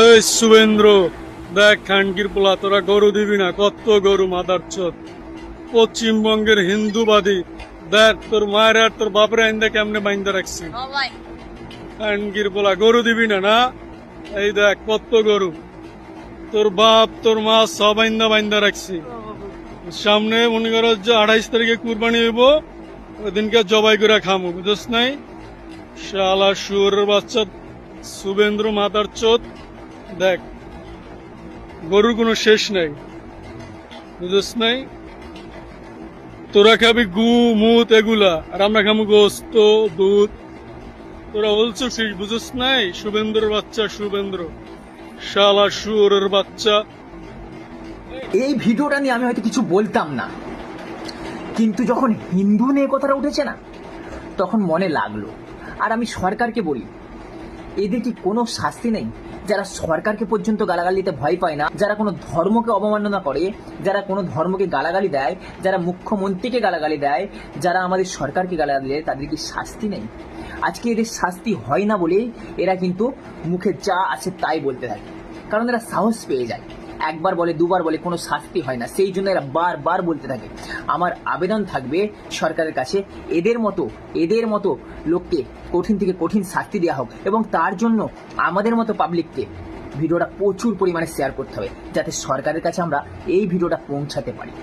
এই শুভেন্দ্র, দেখ খানকির পোলা, তোরা গরু দিবি না? কত গরু মাদার চোদ, পশ্চিমবঙ্গের হিন্দুবাদী। দেখ তোর মায়ের আর তোর বাপের আইন্দা কেমনে বাইন্দা রাখছি। খানকির পোলা, গরু দিবি না? না, এই দেখ কত গরু, তোর বাপ তোর মা সব আইন্দা বাইন্দা রাখছি। সামনে মনে করো যে 28 তারিখে কুরবানি হইব, ওইদিনকে জবাই করে খামু, বুঝছ নাই? শালা শুয়োরের বাচ্চা শুভেন্দ্র মাতার চোদ। দেখ গরুর কোনো শেষ নাই, বুঝছ নাই? তোরা খাবি গু মুত এগুলা, আর আমরা খামু গোস্ত দুধ। তোরা বলছো ঠিক, বুঝছ নাই? শুভেন্দ্রের বাচ্চা শুভেন্দ্র, শালা শুয়োরের বাচ্চা। এই ভিডিওটা নিয়ে আমি হয়তো কিছু বলতাম না, কিন্তু যখন হিন্দু নিয়ে কথাটা উঠেছে না, তখন মনে লাগলো। আর আমি সরকারকে বলি, এদের কি কোনো শাস্তি নেই? যারা সরকারকে পর্যন্ত গালাগালি দিতে ভয় পায় না, যারা কোনো ধর্মকে অবমাননা করে, যারা কোনো ধর্মকে গালাগালি দেয়, যারা মুখ্যমন্ত্রীকে গালাগালি দেয়, যারা আমাদের সরকারকে গালাগালি দেয়, তাদের কি শাস্তি নেই? আজকে এদের শাস্তি হয় না বলেই এরা কিন্তু মুখে যা আছে তাই বলতে থাকে, কারণ এরা সাহস পেয়ে যায়। একবার বলে দুবার বলে, কোনো শাস্তি হয় না, সেই জন্য এরা বারবার বলতে থাকে। আমার আবেদন থাকবে সরকারের কাছে, এদের মতো লোককে কঠিন থেকে কঠিন শাস্তি দেওয়া হোক, এবং তার জন্য আমাদের মতো পাবলিককে ভিডিওটা প্রচুর পরিমাণে শেয়ার করতে হবে, যাতে সরকারের কাছে আমরা এই ভিডিওটা পৌঁছাতে পারি।